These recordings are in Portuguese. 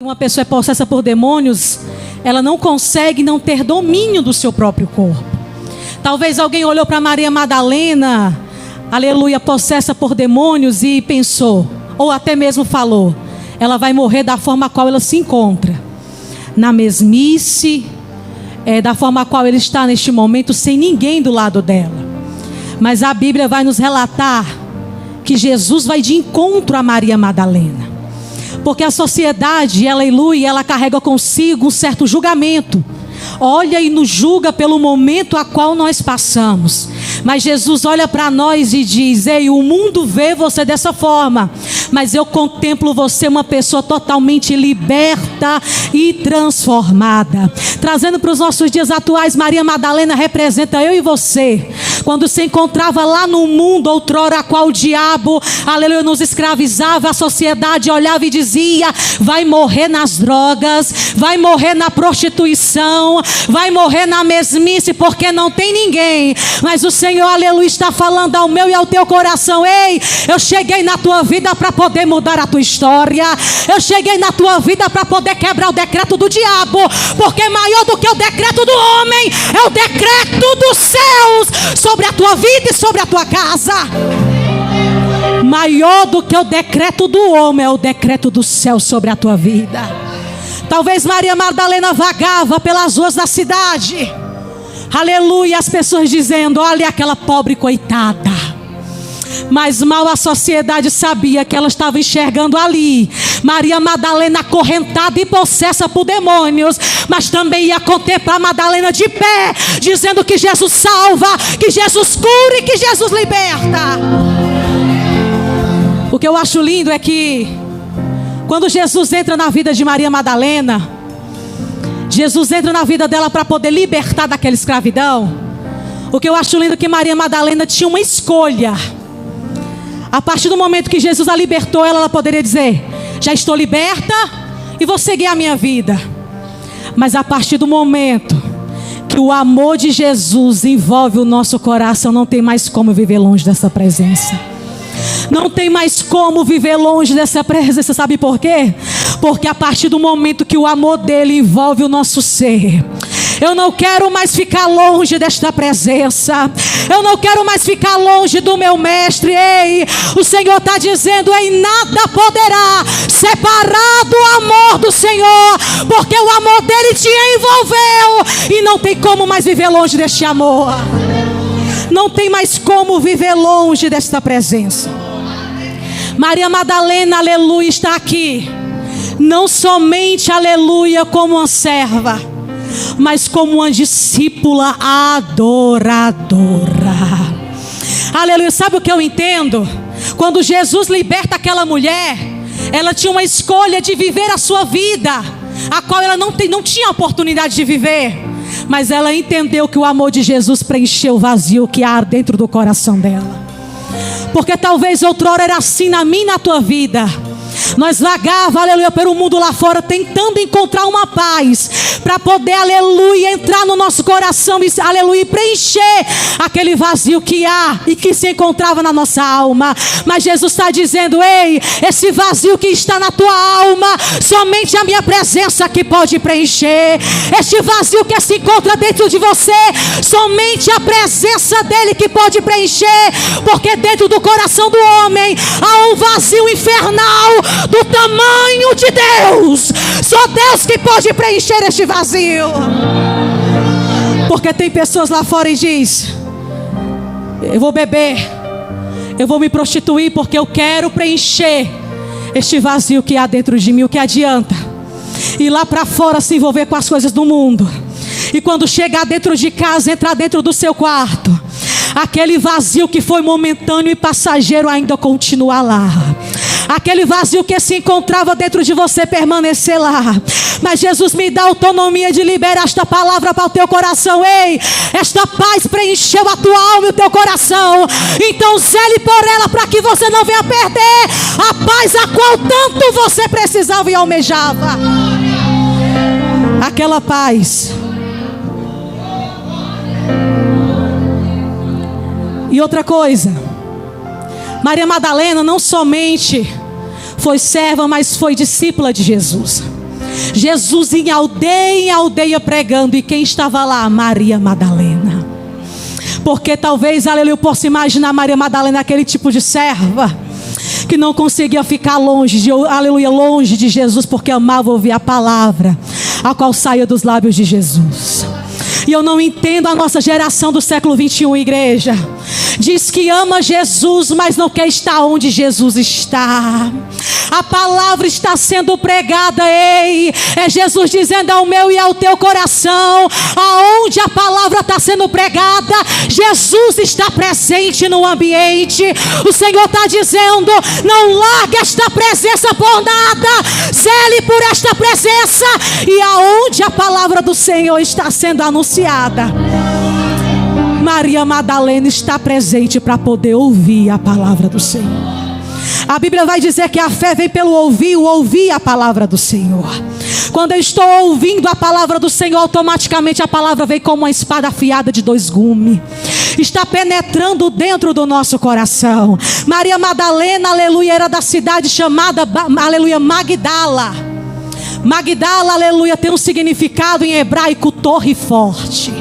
Uma pessoa é possessa por demônios, ela não consegue não ter domínio do seu próprio corpo. Talvez alguém olhou para Maria Madalena, aleluia, possessa por demônios e pensou, ou até mesmo falou, ela vai morrer da forma a qual ela se encontra, na mesmice, da forma a qual ela está neste momento, sem ninguém do lado dela. Mas a Bíblia vai nos relatar que Jesus vai de encontro a Maria Madalena. Porque a sociedade, aleluia, ela carrega consigo um certo julgamento. Olha e nos julga pelo momento a qual nós passamos. Mas Jesus olha para nós e diz: ei, o mundo vê você dessa forma, mas eu contemplo você uma pessoa totalmente liberta e transformada. Trazendo para os nossos dias atuais, Maria Madalena representa eu e você. Quando se encontrava lá no mundo, outrora a qual o diabo, aleluia, nos escravizava, a sociedade olhava e dizia: vai morrer nas drogas, vai morrer na prostituição, vai morrer na mesmice, porque não tem ninguém. Mas o Senhor, aleluia, está falando ao meu e ao teu coração: ei, eu cheguei na tua vida para poder mudar a tua história. Eu cheguei na tua vida para poder quebrar o decreto do diabo, porque maior do que o decreto do homem é o decreto dos céus sobre a tua vida e sobre a tua casa. Maior do que o decreto do homem é o decreto do céu sobre a tua vida. Talvez Maria Madalena vagava pelas ruas da cidade, aleluia, as pessoas dizendo: olha aquela pobre coitada. Mas mal a sociedade sabia que ela estava enxergando ali Maria Madalena acorrentada e possessa por demônios, mas também ia contemplar Madalena de pé, dizendo que Jesus salva, que Jesus cura e que Jesus liberta. O que eu acho lindo é que quando Jesus entra na vida de Maria Madalena, Jesus entra na vida dela para poder libertar daquela escravidão. O que eu acho lindo é que Maria Madalena tinha uma escolha. A partir do momento que Jesus a libertou, ela poderia dizer: já estou liberta e vou seguir a minha vida. Mas a partir do momento que o amor de Jesus envolve o nosso coração, não tem mais como viver longe dessa presença. Não tem mais como viver longe dessa presença. Sabe por quê? Porque a partir do momento que o amor dele envolve o nosso ser, eu não quero mais ficar longe desta presença. Eu não quero mais ficar longe do meu mestre. Ei, o Senhor está dizendo: ei, nada poderá separar do amor do Senhor, porque o amor dele te envolveu e não tem como mais viver longe deste amor. Não tem mais como viver longe desta presença. Maria Madalena, aleluia, está aqui, não somente, aleluia, como uma serva, mas como uma discípula adoradora. Aleluia. Sabe o que eu entendo? Quando Jesus liberta aquela mulher, ela tinha uma escolha de viver a sua vida, a qual ela não tinha oportunidade de viver. Mas ela entendeu que o amor de Jesus preencheu o vazio que há dentro do coração dela. Porque talvez outrora era assim na minha e na tua vida. Nós vagava, aleluia, pelo mundo lá fora, tentando encontrar uma paz para poder, aleluia, entrar no nosso coração e, aleluia, preencher aquele vazio que há e que se encontrava na nossa alma. Mas Jesus está dizendo: ei, esse vazio que está na tua alma, somente a minha presença que pode preencher. Este vazio que se encontra dentro de você, somente a presença dele que pode preencher. Porque dentro do coração do homem há um vazio infernal do tamanho de Deus. Só Deus que pode preencher este vazio. Porque tem pessoas lá fora e diz: eu vou beber, eu vou me prostituir, porque eu quero preencher este vazio que há dentro de mim. O que adianta ir lá para fora se envolver com as coisas do mundo, e quando chegar dentro de casa, entrar dentro do seu quarto, aquele vazio que foi momentâneo e passageiro ainda continua lá. Aquele vazio que se encontrava dentro de você permanecer lá. Mas Jesus me dá autonomia de liberar esta palavra para o teu coração. Ei, esta paz preencheu a tua alma e o teu coração. Então zele por ela, para que você não venha perder a paz a qual tanto você precisava e almejava. Aquela paz. E outra coisa, Maria Madalena não somente foi serva, mas foi discípula de Jesus. Jesus em aldeia pregando. E quem estava lá? Maria Madalena. Porque talvez, aleluia, eu possa imaginar Maria Madalena aquele tipo de serva que não conseguia ficar longe de Jesus, porque amava ouvir a palavra a qual saía dos lábios de Jesus. E eu não entendo a nossa geração do século 21, igreja. Diz que ama Jesus, mas não quer estar onde Jesus está. A palavra está sendo pregada, ei, é Jesus dizendo ao meu e ao teu coração: aonde a palavra está sendo pregada, Jesus está presente no ambiente. O Senhor está dizendo: não largue esta presença por nada, zele por esta presença. E aonde a palavra do Senhor está sendo anunciada, Maria Madalena está presente para poder ouvir a palavra do Senhor. A Bíblia vai dizer que a fé vem pelo ouvir a palavra do Senhor. Quando eu estou ouvindo a palavra do Senhor, automaticamente a palavra vem como uma espada afiada de 2 gumes. Está penetrando dentro do nosso coração. Maria Madalena, aleluia, era da cidade chamada, aleluia, Magdala. Magdala, aleluia, tem um significado em hebraico: torre forte.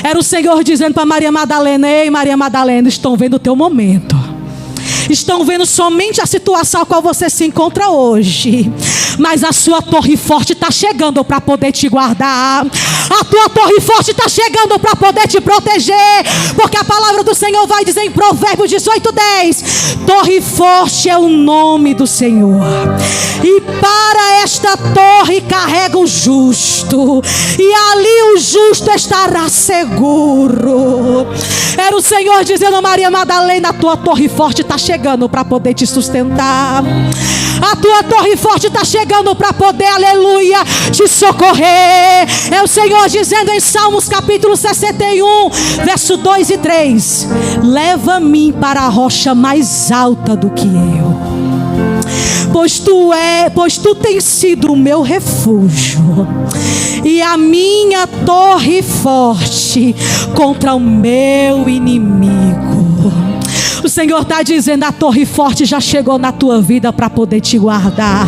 Era o Senhor dizendo para Maria Madalena: ei, Maria Madalena, estão vendo o teu momento. Estão vendo somente a situação a qual você se encontra hoje, mas a sua torre forte está chegando para poder te guardar. A tua torre forte está chegando para poder te proteger, porque a palavra do Senhor vai dizer em Provérbios 18:10: torre forte é o nome do Senhor, e para esta torre carrega o justo, e ali o justo estará seguro. Era o Senhor dizendo a Maria Madalena: a tua torre forte está chegando para poder te sustentar. A tua torre forte está chegando para poder, aleluia, te socorrer. É o Senhor dizendo em Salmos capítulo 61, verso 2 e 3: leva-me para a rocha mais alta do que eu, pois tu tens sido o meu refúgio e a minha torre forte contra o meu inimigo. O Senhor está dizendo: a torre forte já chegou na tua vida para poder te guardar.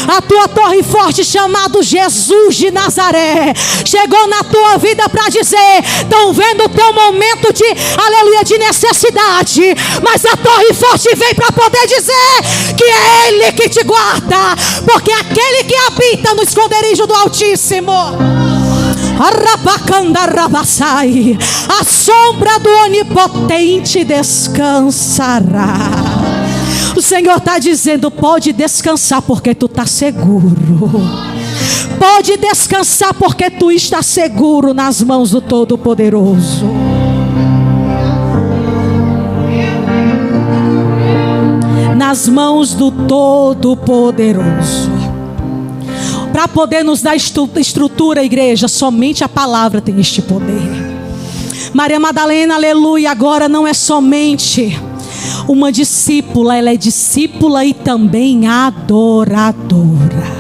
A tua torre forte, chamado Jesus de Nazaré, chegou na tua vida para dizer: estão vendo o teu momento de, aleluia, de necessidade, mas a torre forte vem para poder dizer que é Ele que te guarda, porque é aquele que habita no esconderijo do Altíssimo, a sombra do Onipotente descansará. O Senhor está dizendo: pode descansar porque tu está seguro. Pode descansar porque tu está seguro nas mãos do Todo-Poderoso. Nas mãos do Todo-Poderoso. Para poder nos dar estrutura, igreja, somente a palavra tem este poder. Maria Madalena, aleluia, agora não é somente uma discípula, ela é discípula e também adoradora.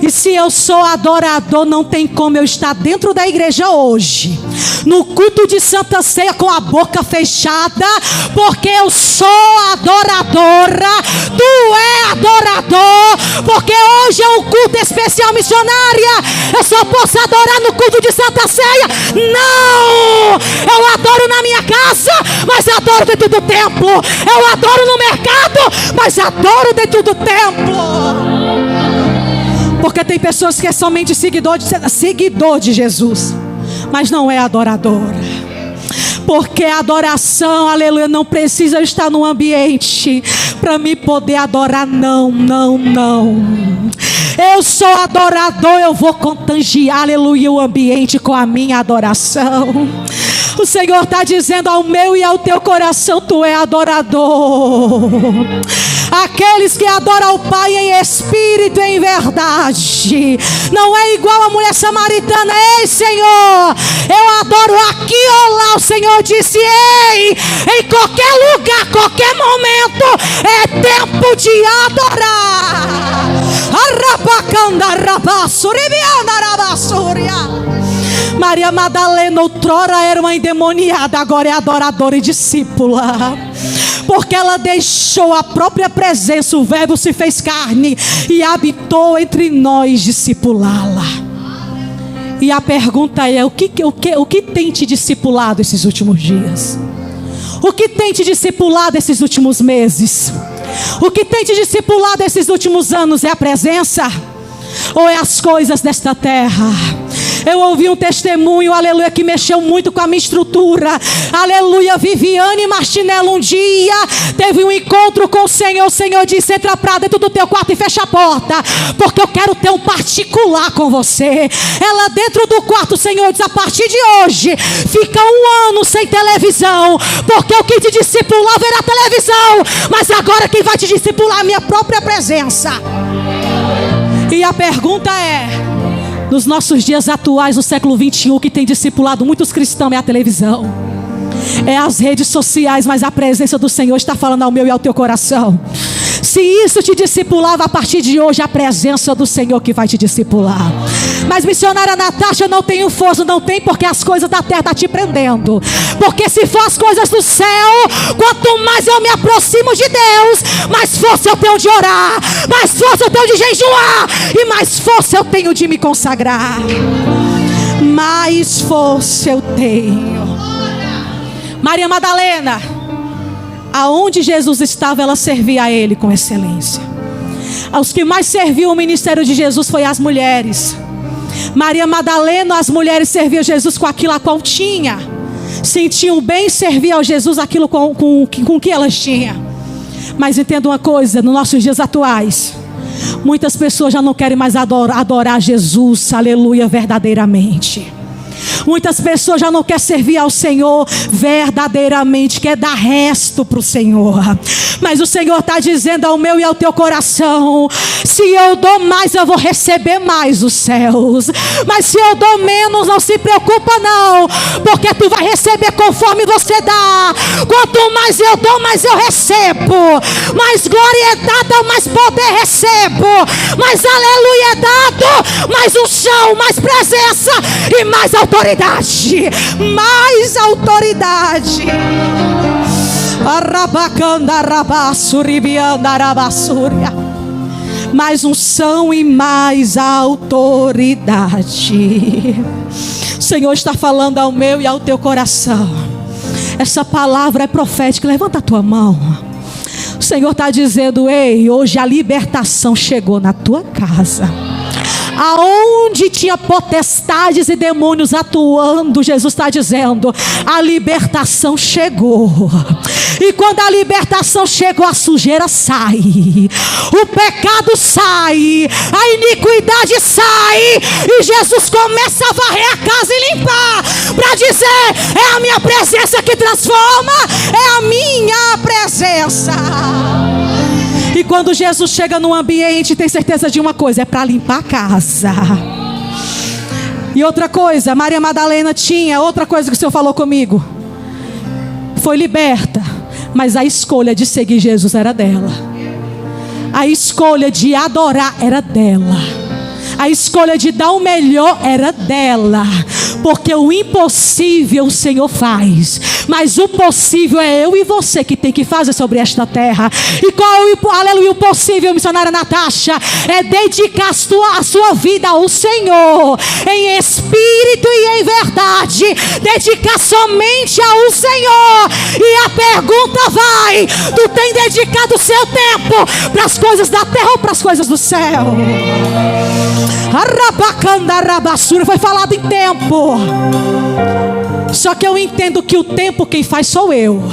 E se eu sou adorador, não tem como eu estar dentro da igreja hoje, no culto de Santa Ceia, com a boca fechada, porque eu sou adoradora, tu é adorador, porque hoje é um culto especial, missionária. Eu só posso adorar no culto de Santa Ceia? Não! Eu adoro na minha casa, mas adoro dentro do templo. Eu adoro no mercado, mas adoro dentro do templo. Porque tem pessoas que é somente seguidor de Jesus, mas não é adoradora. Porque a adoração, aleluia, não precisa estar no ambiente para me poder adorar. Não, não, não. Eu sou adorador, eu vou contagiar, aleluia, o ambiente com a minha adoração. O Senhor está dizendo ao meu e ao teu coração: tu é adorador. Aqueles que adoram o Pai em espírito e em verdade. Não é igual a mulher samaritana: ei, Senhor, eu adoro aqui ou lá. O Senhor disse: ei, em qualquer lugar, qualquer momento, é tempo de adorar. Maria Madalena outrora era uma endemoniada, agora é adoradora e discípula. porque ela deixou a própria presença, o Verbo se fez carne e habitou entre nós, discipulá-la. E a pergunta é: o que tem te discipulado esses últimos dias? O que tem te discipulado esses últimos meses? O que tem te discipulado esses últimos anos? É a presença? Ou é as coisas desta terra? Eu ouvi um testemunho, aleluia, que mexeu muito com a minha estrutura. Aleluia, Viviane Martinello um dia teve um encontro com o Senhor disse: entra pra dentro do teu quarto e fecha a porta, porque eu quero ter um particular com você. Ela dentro do quarto, o Senhor diz: a partir de hoje, fica 1 ano sem televisão, porque o que te discipulava era a televisão, mas agora quem vai te discipular é a minha própria presença. E a pergunta é: nos nossos dias atuais, no século 21, o que tem discipulado muitos cristãos é a televisão, é as redes sociais, mas a presença do Senhor está falando ao meu e ao teu coração. Se isso te discipulava, a partir de hoje, a presença do Senhor que vai te discipular. Mas missionária Natasha, eu não tenho força. Não tem, porque as coisas da terra estão te prendendo. Porque se for as coisas do céu, quanto mais eu me aproximo de Deus, mais força eu tenho de orar, mais força eu tenho de jejuar, e mais força eu tenho de me consagrar. Mais força eu tenho. Maria Madalena, aonde Jesus estava, ela servia a Ele com excelência. Os que mais serviam o ministério de Jesus foi as mulheres. Maria Madalena, as mulheres serviam Jesus com aquilo a qual tinha. Sentiam bem servir ao Jesus aquilo com que elas tinham. Mas entenda uma coisa, nos nossos dias atuais, muitas pessoas já não querem mais adorar Jesus, aleluia, verdadeiramente. Muitas pessoas já não querem servir ao Senhor verdadeiramente, quer dar resto para o Senhor. Mas o Senhor está dizendo ao meu e ao teu coração: se eu dou mais, eu vou receber mais os céus. Mas se eu dou menos, não se preocupa não, porque tu vai receber conforme você dá. Quanto mais eu dou, mais eu recebo. Mais glória é dada, mais poder recebo. Mais aleluia é dado, mais unção, mais presença e mais autoridade. Mais autoridade. Mais unção e mais autoridade. O Senhor está falando ao meu e ao teu coração. Essa palavra é profética. Levanta a tua mão. O Senhor está dizendo: ei, hoje a libertação chegou na tua casa. Aonde tinha potestades e demônios atuando, Jesus está dizendo: a libertação chegou. E quando a libertação chegou, a sujeira sai, o pecado sai, a iniquidade sai, e Jesus começa a varrer a casa e limpar, para dizer: é a minha presença que transforma, é a minha presença. E quando Jesus chega no ambiente, tem certeza de uma coisa: é para limpar a casa. E outra coisa, Maria Madalena tinha outra coisa que o Senhor falou comigo. Foi liberta, mas a escolha de seguir Jesus era dela. A escolha de adorar era dela. A escolha de dar o melhor era dela. Porque o impossível o Senhor faz, mas o possível é eu e você que tem que fazer sobre esta terra. E qual é o possível, missionária Natasha? É dedicar a sua vida ao Senhor, em espírito e em verdade. Dedicar somente ao Senhor. E a pergunta vai: tu tem dedicado o seu tempo para as coisas da terra ou para as coisas do céu? Foi falado em tempo. Só que eu entendo que o tempo quem faz sou eu.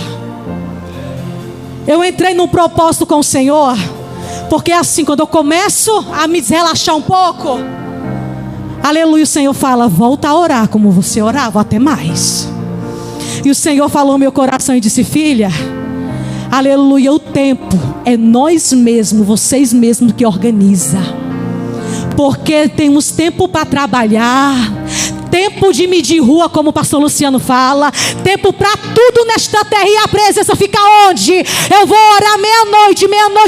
Eu entrei num propósito com o Senhor, porque assim, quando eu começo a me relaxar um pouco, aleluia, o Senhor fala: volta a orar como você orava, até mais. E o Senhor falou no meu coração e disse: filha, aleluia, o tempo é nós mesmos, vocês mesmos que organiza. Porque temos tempo para trabalhar, tempo de medir rua, como o pastor Luciano fala, tempo para tudo nesta terra. E a presença fica onde? Eu vou orar meia-noite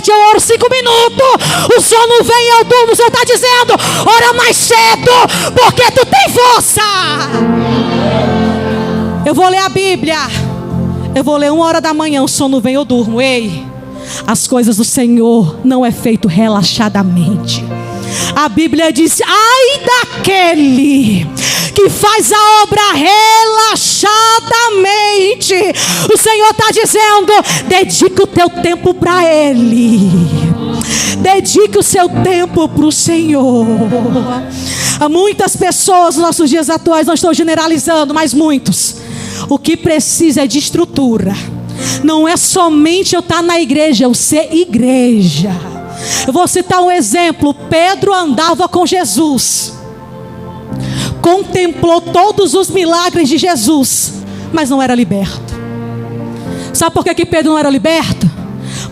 eu oro 5 minutos, o sono vem, eu durmo. O Senhor está dizendo: ora mais cedo, porque tu tem força. Eu vou ler a Bíblia Eu vou ler 1h da manhã, o sono vem, eu durmo. Ei, as coisas do Senhor não é feito relaxadamente. A Bíblia diz: ai daquele que faz a obra relaxadamente. O Senhor está dizendo: dedique o teu tempo para Ele. Dedique o seu tempo para o Senhor. Há muitas pessoas nos nossos dias atuais, não estou generalizando, mas muitos, o que precisa é de estrutura. Não é somente eu estar na igreja, eu ser igreja. Eu vou citar um exemplo. Pedro andava com Jesus, contemplou todos os milagres de Jesus, mas não era liberto. Sabe por que Pedro não era liberto?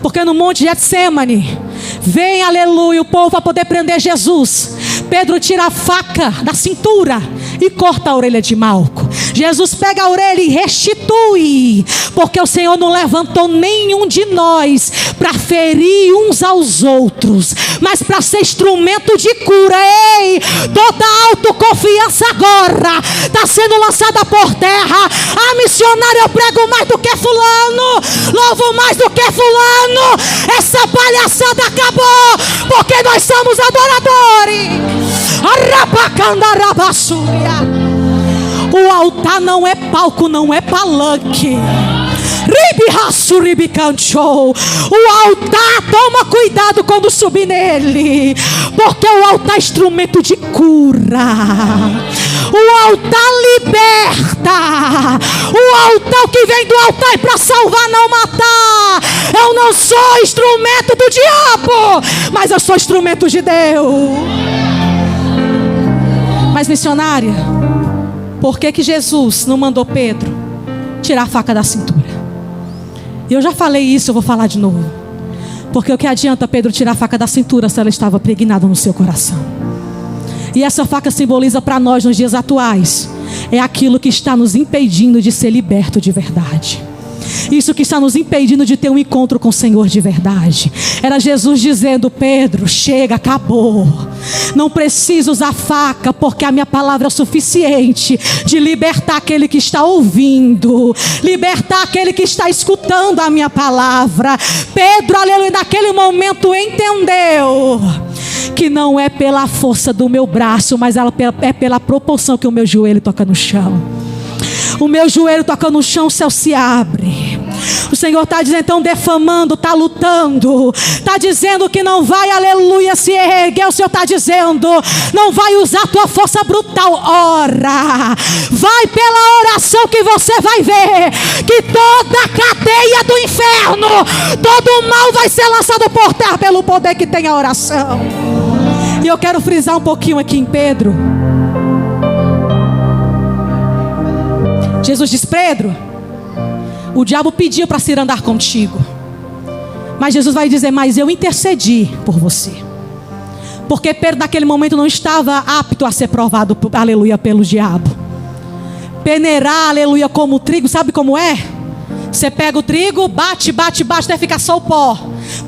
Porque no monte de Getsemane, vem, aleluia, o povo para poder prender Jesus. Pedro tira a faca da cintura e corta a orelha de Malco. Jesus pega a orelha e restitui, porque o Senhor não levantou nenhum de nós para ferir uns aos outros, mas para ser instrumento de cura. Ei, toda autoconfiança agora está sendo lançada por terra. Ah, missionário, eu prego mais do que fulano, louvo mais do que fulano. Essa palhaçada acabou, porque nós somos adoradores. O altar não é palco, não é palanque. O altar, toma cuidado quando subir nele, porque o altar é instrumento de cura. O altar liberta. O altar, que vem do altar é para salvar, não matar. Eu não sou instrumento do diabo, mas eu sou instrumento de Deus. Mas missionária, por que Jesus não mandou Pedro tirar a faca da cintura? E eu já falei isso, eu vou falar de novo. Porque o que adianta Pedro tirar a faca da cintura se ela estava pregnada no seu coração? E essa faca simboliza para nós nos dias atuais, é aquilo que está nos impedindo de ser liberto de verdade. Isso que está nos impedindo de ter um encontro com o Senhor de verdade. Era Jesus dizendo: Pedro, chega, acabou. Não preciso usar faca, porque a minha palavra é suficiente de libertar aquele que está ouvindo, libertar aquele que está escutando a minha palavra. Pedro, aleluia, naquele momento entendeu que não é pela força do meu braço, mas é pela proporção que o meu joelho toca no chão. O meu joelho toca no chão, o céu se abre. O Senhor está dizendo, então, defamando, está lutando, está dizendo que não vai, aleluia, se erguer. O Senhor está dizendo, não vai usar a tua força brutal. Ora, vai pela oração, que você vai ver que toda a cadeia do inferno, todo o mal vai ser lançado por terra pelo poder que tem a oração. E eu quero frisar um pouquinho aqui em Pedro. Jesus diz: Pedro, o diabo pediu para se andar contigo, mas Jesus vai dizer: mas eu intercedi por você. Porque Pedro naquele momento não estava apto a ser provado, aleluia, pelo diabo. Peneirar, aleluia, como o trigo, sabe como é? Você pega o trigo, bate, até ficar só o pó.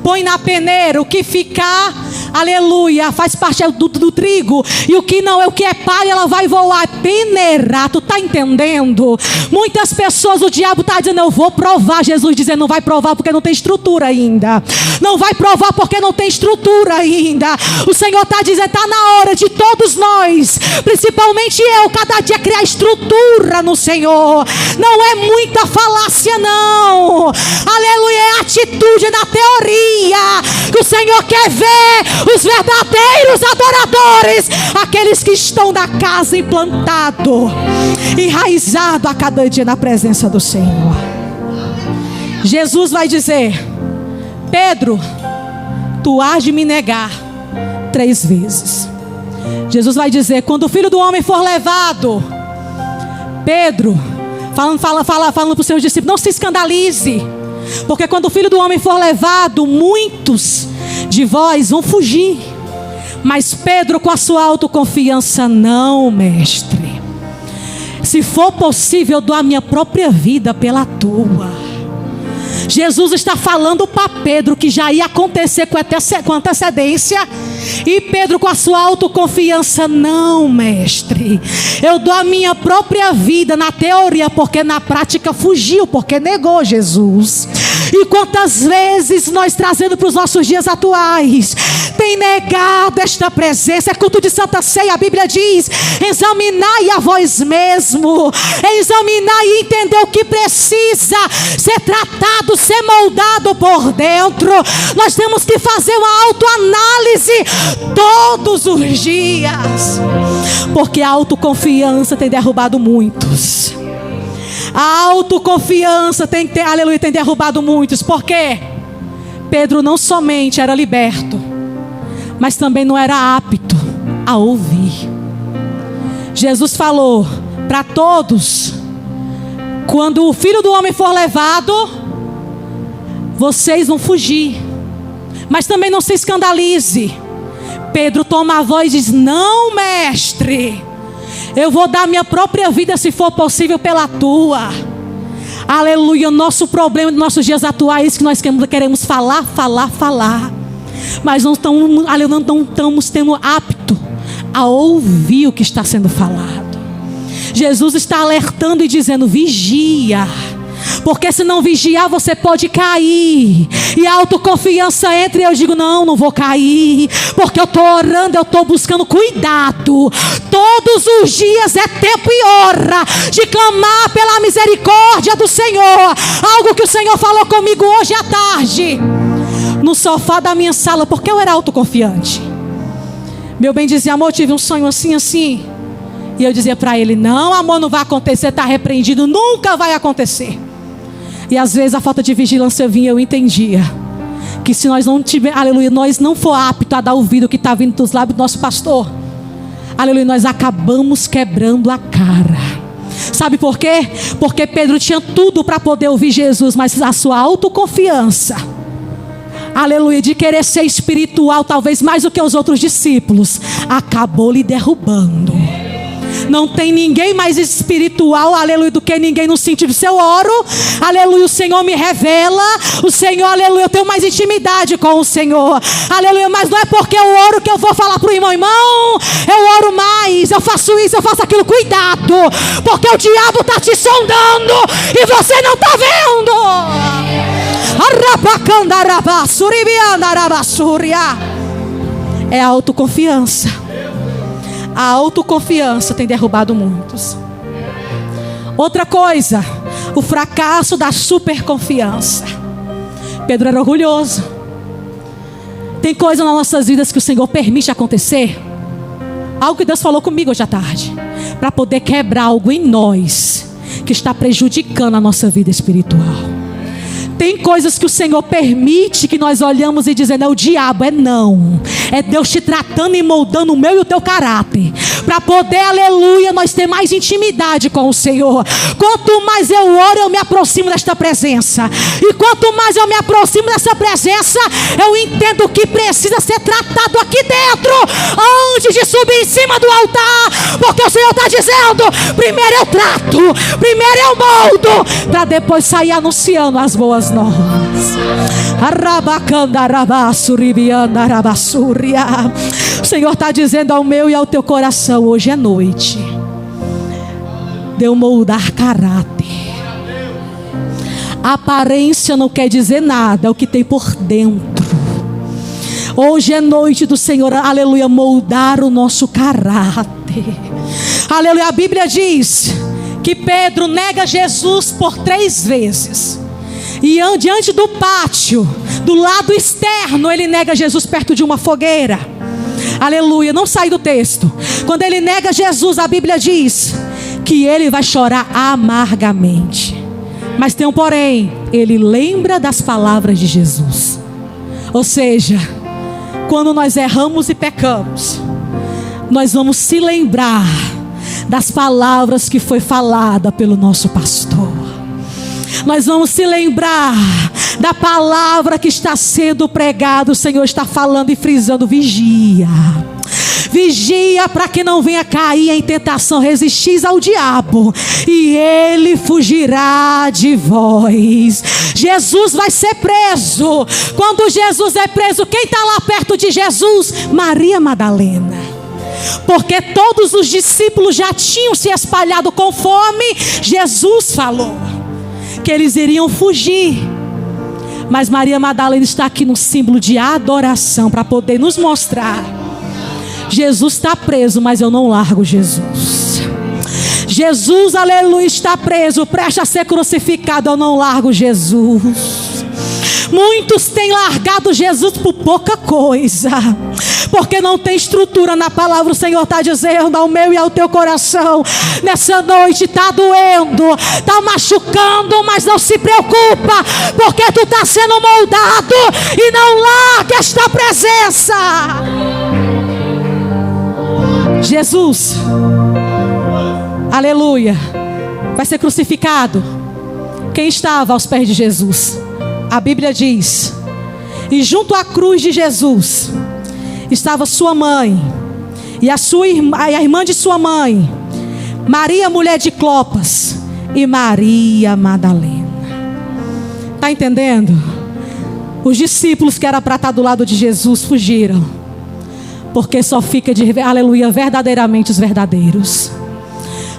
Põe na peneira, o que ficar, aleluia, faz parte do trigo. E o que não é, o que é palha, ela vai voar. Peneirar, tu está entendendo? Muitas pessoas, o diabo está dizendo: eu vou provar. Jesus dizendo: não vai provar porque não tem estrutura ainda. Não vai provar porque não tem estrutura ainda. O Senhor está dizendo: está na hora de todos nós, principalmente eu, cada dia criar estrutura no Senhor. Não é muita falácia, não. Aleluia, é atitude na teoria. Que o Senhor quer ver os verdadeiros adoradores, aqueles que estão na casa implantado, enraizado a cada dia na presença do Senhor. Jesus vai dizer: Pedro, tu hás de me negar 3 vezes. Jesus vai dizer: quando o Filho do Homem for levado, Pedro, falando para os seus discípulos, não se escandalize, porque quando o Filho do Homem for levado, muitos de vós vão fugir. Mas Pedro, com a sua autoconfiança: não, mestre, se for possível, eu dou a minha própria vida pela tua. Jesus está falando para Pedro que já ia acontecer com antecedência, E Pedro, com a sua autoconfiança: não, mestre, eu dou a minha própria vida na teoria, porque na prática fugiu, porque negou Jesus. E quantas vezes nós, trazendo para os nossos dias atuais, tem negado esta presença? É culto de Santa Ceia, a Bíblia diz: examinai a vós mesmo, examinar e entender o que precisa ser tratado, ser moldado por dentro. Nós temos que fazer uma autoanálise todos os dias, porque a autoconfiança tem derrubado muitos. A autoconfiança tem derrubado muitos. Por quê? Pedro não somente era liberto, mas também não era apto a ouvir. Jesus falou para todos: quando o Filho do Homem for levado, vocês vão fugir, mas também não se escandalize. Pedro toma a voz e diz: não, mestre, eu vou dar minha própria vida, se for possível, pela tua. Aleluia. O nosso problema nos nossos dias atuais é que nós queremos falar, mas não estamos tendo apto a ouvir o que está sendo falado. Jesus está alertando e dizendo: vigia, porque se não vigiar você pode cair. E a autoconfiança entra e eu digo: não vou cair, porque eu estou orando, eu estou buscando cuidado. Todos os dias é tempo e hora de clamar pela misericórdia do Senhor. Algo que o Senhor falou comigo hoje à tarde, no sofá da minha sala, porque eu era autoconfiante. Meu bem dizia: amor, eu tive um sonho assim. E eu dizia para ele: não, amor, não vai acontecer, está repreendido, nunca vai acontecer. E às vezes a falta de vigilância vinha, eu entendia que se nós não tiver, aleluia, nós não for apto a dar ouvido ao que está vindo dos lábios do nosso pastor, aleluia, nós acabamos quebrando a cara. Sabe por quê? Porque Pedro tinha tudo para poder ouvir Jesus, mas a sua autoconfiança, aleluia, de querer ser espiritual, talvez mais do que os outros discípulos, acabou lhe derrubando. Não tem ninguém mais espiritual, aleluia, do que ninguém no sentido. Se eu oro, aleluia, o Senhor me revela. O Senhor, aleluia, eu tenho mais intimidade com o Senhor, aleluia. Mas não é porque eu oro que eu vou falar para o irmão: eu oro mais, eu faço isso, eu faço aquilo. Cuidado, porque o diabo está te sondando e você não está vendo. É a autoconfiança. A autoconfiança tem derrubado muitos. Outra coisa, o fracasso da superconfiança. Pedro era orgulhoso. Tem coisa nas nossas vidas que o Senhor permite acontecer, algo que Deus falou comigo hoje à tarde, para poder quebrar algo em nós que está prejudicando a nossa vida espiritual. Tem coisas que o Senhor permite que nós olhamos e dizemos: é o diabo, não. É Deus te tratando e moldando o meu e o teu caráter, para poder, aleluia, nós ter mais intimidade com o Senhor. Quanto mais eu oro, eu me aproximo desta presença. E quanto mais eu me aproximo dessa presença, eu entendo o que precisa ser tratado aqui dentro, antes de subir em cima do altar. Porque o Senhor está dizendo: primeiro eu trato, primeiro eu moldo, para depois sair anunciando as boas novas. O Senhor está dizendo ao meu e ao teu coração: hoje é noite de eu moldar caráter. A aparência não quer dizer nada, é o que tem por dentro. Hoje é noite do Senhor, aleluia, moldar o nosso caráter. Aleluia. A Bíblia diz que Pedro nega Jesus por 3 vezes. E diante do pátio, do lado externo, ele nega Jesus perto de uma fogueira. Aleluia, não sai do texto. Quando ele nega Jesus, a Bíblia diz que ele vai chorar amargamente. Mas tem um porém: ele lembra das palavras de Jesus. Ou seja, quando nós erramos e pecamos, nós vamos se lembrar das palavras que foi falada pelo nosso pastor. Nós vamos se lembrar da palavra que está sendo pregada. O Senhor está falando e frisando: vigia. Vigia para que não venha cair em tentação. Resistis ao diabo e ele fugirá de vós. Jesus vai ser preso. Quando Jesus é preso, quem está lá perto de Jesus? Maria Madalena. Porque todos os discípulos já tinham se espalhado conforme Jesus falou que eles iriam fugir. Mas Maria Madalena está aqui no símbolo de adoração, para poder nos mostrar: Jesus está preso, mas eu não largo Jesus. Jesus, aleluia, está preso, prestes a ser crucificado, eu não largo Jesus. Muitos têm largado Jesus por pouca coisa, porque não tem estrutura na palavra. O Senhor está dizendo ao meu e ao teu coração nessa noite: está doendo, está machucando, mas não se preocupa, porque tu está sendo moldado, e não larga esta presença. Jesus, aleluia, vai ser crucificado. Quem estava aos pés de Jesus? A Bíblia diz: e junto à cruz de Jesus estava sua mãe e a irmã de sua mãe, Maria, mulher de Clopas, e Maria Madalena. Está entendendo? Os discípulos que era para estar do lado de Jesus fugiram, porque só fica aleluia, verdadeiramente os verdadeiros.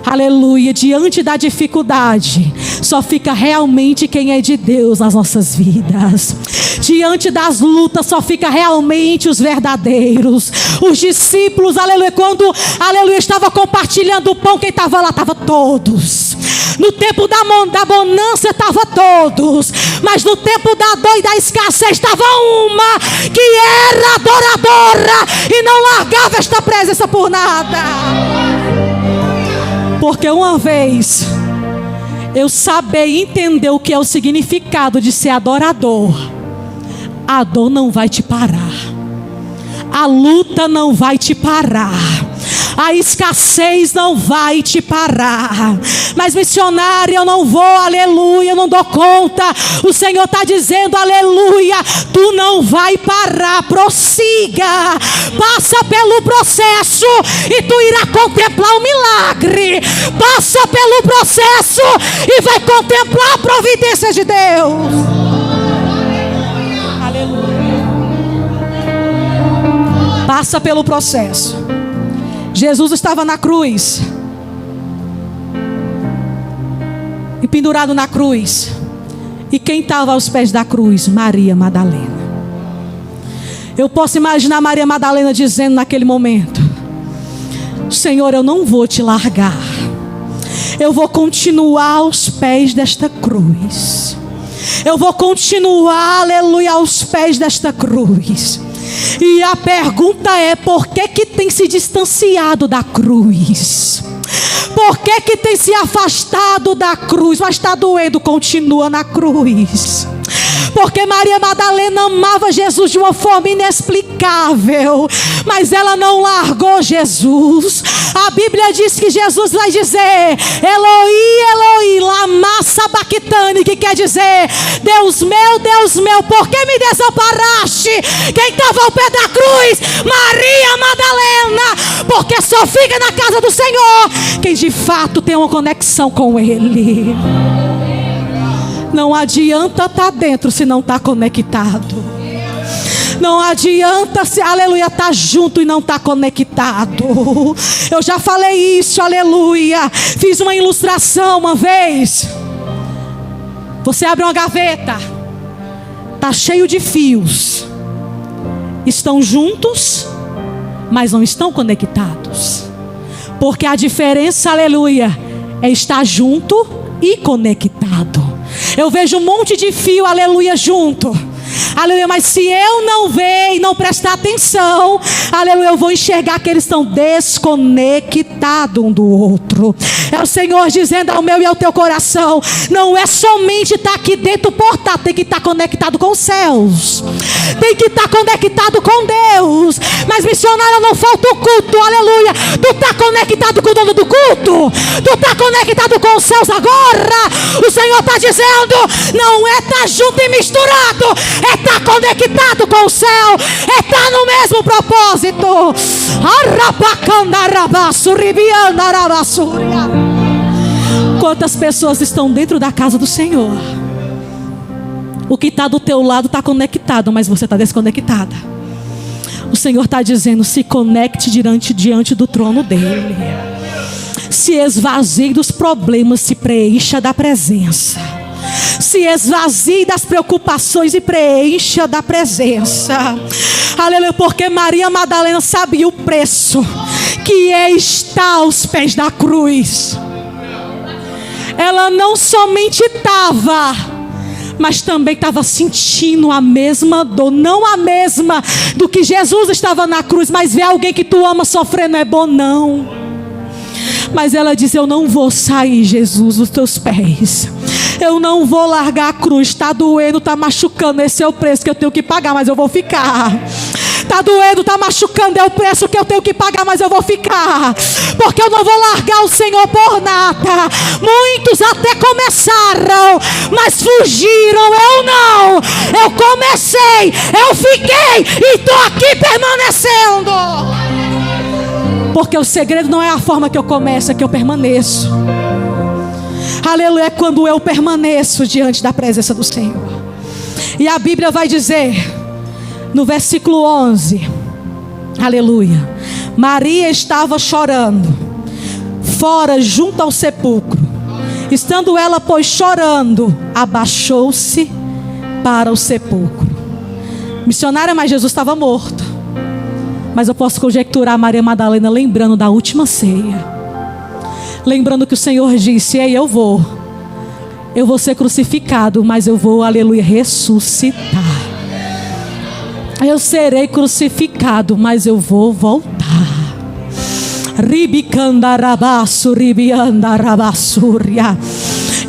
Aleluia, diante da dificuldade, só fica realmente quem é de Deus nas nossas vidas. Diante das lutas, só fica realmente os verdadeiros. Os discípulos, aleluia, quando, aleluia, estava compartilhando o pão, quem estava lá? Estava todos. No tempo da bonança estava todos, mas no tempo da dor e da escassez estava uma que era adoradora e não largava esta presença por nada. Porque uma vez eu saber e entender o que é o significado de ser adorador, a dor não vai te parar, a luta não vai te parar, a escassez não vai te parar. Mas missionário, eu não vou, aleluia, eu não dou conta. O Senhor está dizendo, aleluia, tu não vai parar, prossiga, passa pelo processo e tu irá contemplar o milagre. Passa pelo processo e vai contemplar a providência de Deus. Aleluia. Passa pelo processo. Jesus estava na cruz, e pendurado na cruz. E quem estava aos pés da cruz? Maria Madalena. Eu posso imaginar Maria Madalena dizendo naquele momento: Senhor, eu não vou te largar, eu vou continuar aos pés desta cruz. Eu vou continuar, aleluia, aos pés desta cruz. E a pergunta é: por que tem se distanciado da cruz? Por que tem se afastado da cruz? Mas está doendo, continua na cruz. Porque Maria Madalena amava Jesus de uma forma inexplicável, mas ela não largou Jesus. A Bíblia diz que Jesus vai dizer: Eloi, Eloi, lama sabachthani, que quer dizer: Deus meu, por que me desamparaste? Quem estava ao pé da cruz? Maria Madalena. Porque só fica na casa do Senhor quem de fato tem uma conexão com Ele. Não adianta estar dentro se não está conectado. Não adianta, aleluia, estar junto e não estar conectado. Eu já falei isso, aleluia. Fiz uma ilustração uma vez. Você abre uma gaveta, está cheio de fios. Estão juntos, mas não estão conectados. Porque a diferença, aleluia, é estar junto e conectado. Eu vejo um monte de fio, aleluia, junto. Aleluia, mas se eu não ver e não prestar atenção, aleluia, eu vou enxergar que eles estão desconectados um do outro. É o Senhor dizendo ao meu e ao teu coração: não é somente estar aqui dentro do portal, tem que estar conectado com os céus, tem que estar conectado com Deus. Mas missionária, não falta o culto, aleluia. Tu está conectado com o dono do culto, tu está conectado com os céus agora. O Senhor está dizendo: não é estar junto e misturado, é estar estar conectado com o céu, é estar no mesmo propósito. Quantas pessoas estão dentro da casa do Senhor? O que está do teu lado está conectado, mas você está desconectada. O Senhor está dizendo: se conecte diante do trono dele. Se esvazie dos problemas, se preencha da presença. Se esvazie das preocupações e preencha da presença. Aleluia, porque Maria Madalena sabia o preço que é estar aos pés da cruz. Ela não somente estava, mas também estava sentindo a mesma dor. Não a mesma do que Jesus estava na cruz, mas ver alguém que tu ama sofrer não é bom, não. Mas ela diz: eu não vou sair, Jesus, dos teus pés. Eu não vou largar a cruz. Está doendo, está machucando. Esse é o preço que eu tenho que pagar, mas eu vou ficar. Está doendo, está machucando. É o preço que eu tenho que pagar, mas eu vou ficar. Porque eu não vou largar o Senhor por nada. Muitos até começaram, mas fugiram. Eu não. Eu comecei, eu fiquei e estou aqui permanecendo. Porque o segredo não é a forma que eu começo, é que eu permaneço. Aleluia, é quando eu permaneço diante da presença do Senhor. E a Bíblia vai dizer, no versículo 11, aleluia: Maria estava chorando fora junto ao sepulcro. Estando ela, pois, chorando, abaixou-se para o sepulcro. Missionária, mas Jesus estava morto. Mas eu posso conjecturar Maria Madalena lembrando da última ceia. Lembrando que o Senhor disse: ei, eu vou ser crucificado, mas eu vou, aleluia, ressuscitar. Eu serei crucificado, mas eu vou voltar.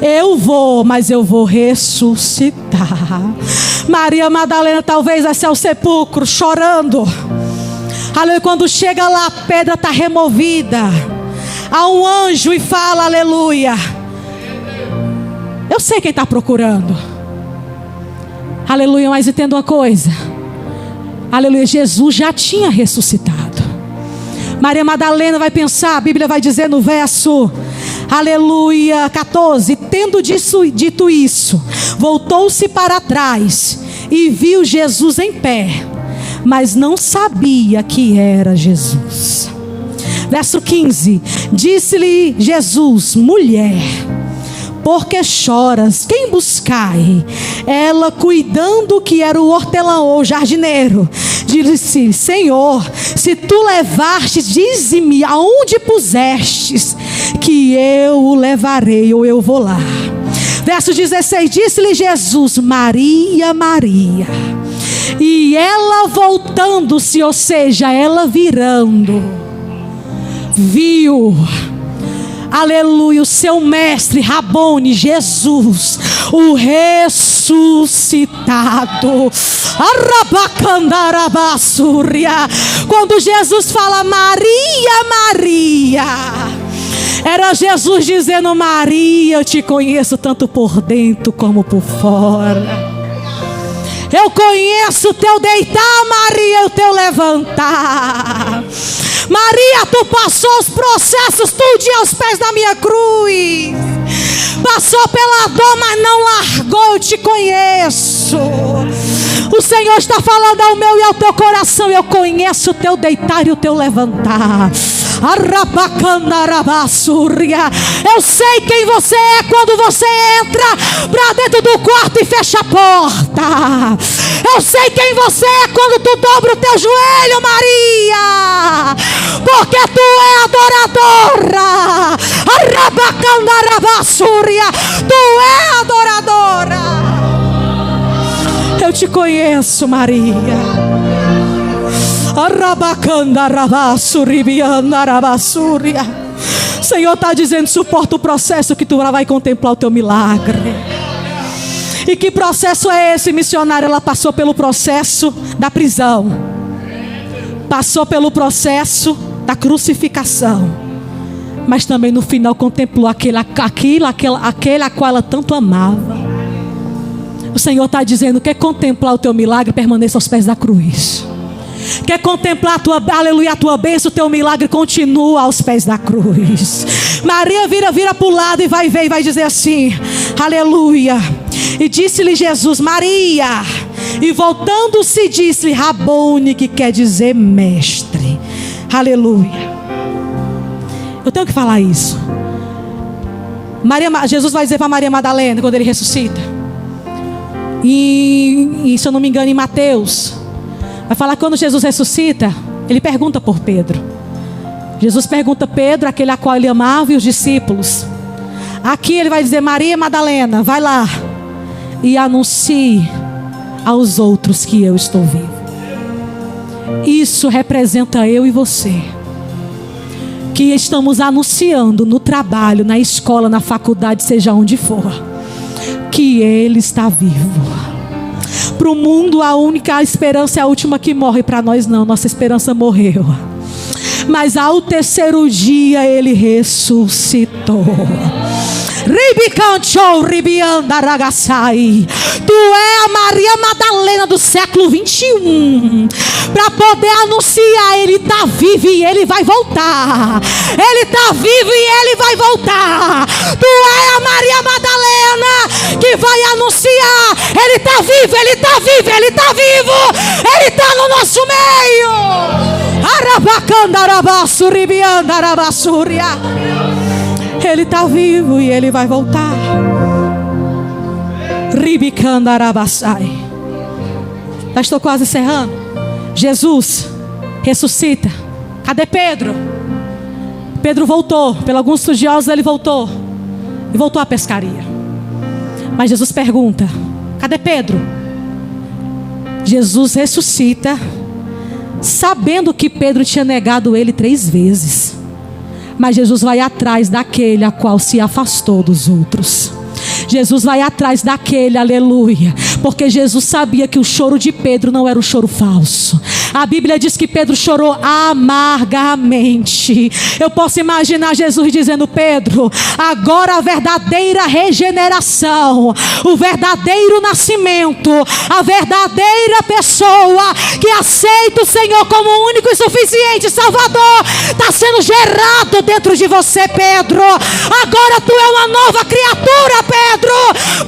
Eu vou, mas eu vou ressuscitar. Maria Madalena talvez vai ser ao sepulcro chorando. Aleluia, quando chega lá, a pedra está removida. Há um anjo e fala: aleluia, eu sei quem está procurando. Aleluia, mas entenda uma coisa. Aleluia, Jesus já tinha ressuscitado. Maria Madalena vai pensar, a Bíblia vai dizer no verso, aleluia, 14: tendo dito isso, voltou-se para trás e viu Jesus em pé, mas não sabia que era Jesus. Verso 15: disse-lhe Jesus: mulher, por que choras? Quem buscai? Ela, cuidando que era o hortelão ou jardineiro, disse: Senhor, se tu levaste, dize-me aonde pusestes, que eu o levarei, ou eu vou lá. Verso 16: disse-lhe Jesus: Maria, Maria. E ela voltando-se, ou seja, ela virando, viu, aleluia, o seu mestre Rabone, Jesus, o ressuscitado. Quando Jesus fala Maria, Maria, era Jesus dizendo: Maria, eu te conheço tanto por dentro como por fora. Eu conheço o teu deitar, Maria, o teu levantar. Maria, tu passou os processos tudinho aos pés da minha cruz. Passou pela dor, mas não largou. Eu te conheço. O Senhor está falando ao meu e ao teu coração: eu conheço o teu deitar e o teu levantar. Eu sei quem você é quando você entra para dentro do quarto e fecha a porta. Eu sei quem você é quando tu dobra o teu joelho, Maria, porque tu é adoradora. Tu é adoradora. Eu te conheço, Maria. O Senhor está dizendo: suporta o processo que tu vai contemplar o teu milagre. E que processo é esse, missionária? Ela passou pelo processo da prisão, passou pelo processo da crucificação, mas também no final contemplou aquele a qual ela tanto amava. O Senhor está dizendo: quer contemplar o teu milagre, permaneça aos pés da cruz. Quer contemplar a tua, aleluia, a tua bênção, o teu milagre, continua aos pés da cruz. Maria vira para o lado e vai ver e vai dizer assim: aleluia. E disse-lhe Jesus: Maria. E voltando-se disse-lhe Rabone, que quer dizer mestre. Aleluia. Eu tenho que falar isso. Jesus vai dizer para Maria Madalena, quando ele ressuscita, e se eu não me engano em Mateus, vai falar que quando Jesus ressuscita, ele pergunta por Pedro. Jesus pergunta Pedro, aquele a qual ele amava, e os discípulos. Aqui ele vai dizer: Maria Madalena, vai lá e anuncie aos outros que eu estou vivo. Isso representa eu e você, que estamos anunciando no trabalho, na escola, na faculdade, seja onde for, que Ele está vivo. Para o mundo a única esperança é a última que morre. Para nós não, nossa esperança morreu. Mas ao terceiro dia Ele ressuscitou. Tu é a Maria Madalena do século 21, para poder anunciar: Ele está vivo e Ele vai voltar. Ele está vivo e Ele vai voltar. Tu é a Maria Madalena que vai anunciar: Ele está vivo, Ele está vivo, Ele está vivo, Ele está no nosso meio. Ele está vivo e Ele vai voltar. Já estou quase encerrando. Jesus ressuscita. Cadê Pedro? Pedro voltou. Pelos alguns estudiosos ele voltou. E voltou à pescaria. Mas Jesus pergunta: cadê Pedro? Jesus ressuscita, sabendo que Pedro tinha negado ele 3 vezes. Mas Jesus vai atrás daquele a qual se afastou dos outros. Jesus vai atrás daquele, aleluia, porque Jesus sabia que o choro de Pedro não era um choro falso. A Bíblia diz que Pedro chorou amargamente. Eu posso imaginar Jesus dizendo: Pedro, agora a verdadeira regeneração, o verdadeiro nascimento, a verdadeira pessoa que aceita o Senhor como o único e suficiente Salvador, está sendo gerado dentro de você, Pedro. Agora tu é uma nova criatura, Pedro,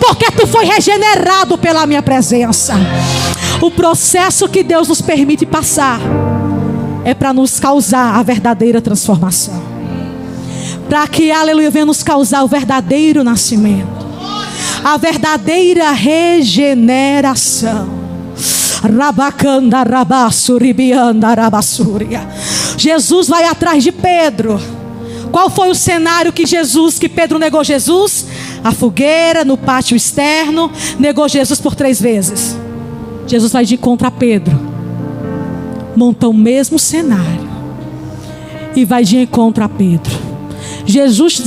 porque tu foi regenerado pela minha presença. O processo que Deus nos permite passar é para nos causar a verdadeira transformação, para que, aleluia, venha nos causar o verdadeiro nascimento, a verdadeira regeneração. Jesus vai atrás de Pedro. Qual foi o cenário que Pedro negou Jesus? A fogueira, no pátio externo, negou Jesus por 3 vezes. Jesus vai de encontro a Pedro, monta o mesmo cenário e vai de encontro a Pedro. Jesus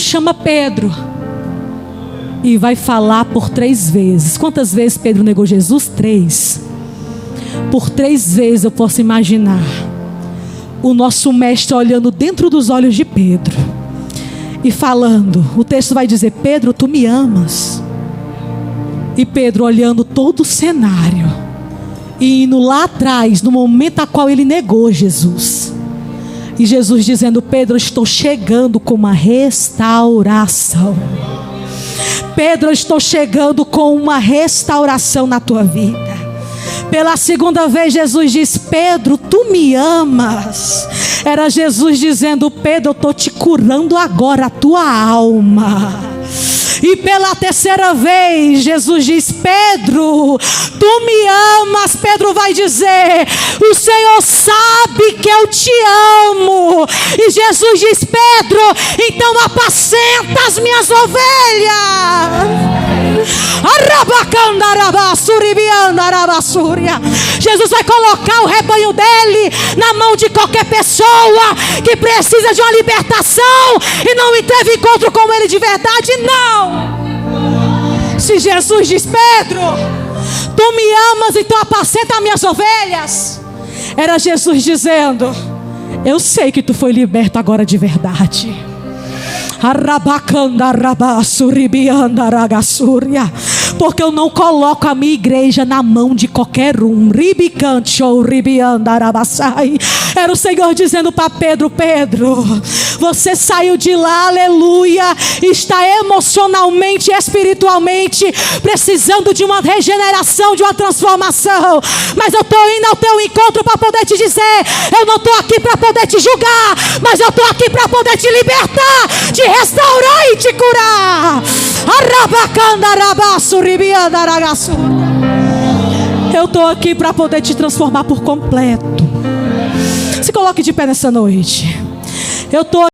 chama Pedro e vai falar por 3 vezes. Quantas vezes Pedro negou Jesus? 3. Por 3 vezes eu posso imaginar o nosso mestre olhando dentro dos olhos de Pedro e falando. O texto vai dizer: Pedro, tu me amas? E Pedro olhando todo o cenário e indo lá atrás, no momento a qual ele negou Jesus. E Jesus dizendo: Pedro, eu estou chegando com uma restauração. Pedro, eu estou chegando com uma restauração na tua vida. Pela 2ª vez Jesus diz: Pedro, tu me amas? Era Jesus dizendo: Pedro, eu estou te curando agora a tua alma. E pela 3ª vez Jesus diz: Pedro, tu me amas? Pedro vai dizer: o Senhor sabe que eu te amo. E Jesus diz: Pedro, então apacenta as minhas ovelhas. Jesus vai colocar o rebanho dele na mão de qualquer pessoa que precisa de uma libertação e não teve encontro com ele de verdade. Não. Se Jesus diz: Pedro, tu me amas, então apacenta as minhas ovelhas, era Jesus dizendo: eu sei que tu foi liberto agora de verdade. porque eu não coloco a minha igreja na mão de qualquer um. Era o Senhor dizendo para Pedro: Pedro, você saiu de lá, aleluia, está emocionalmente e espiritualmente precisando de uma regeneração, de uma transformação, mas eu estou indo ao teu encontro para poder te dizer: eu não estou aqui para poder te julgar, mas eu estou aqui para poder te libertar, te restaurar e te curar. Eu estou aqui para poder te transformar por completo. Se coloque de pé nessa noite. Eu estou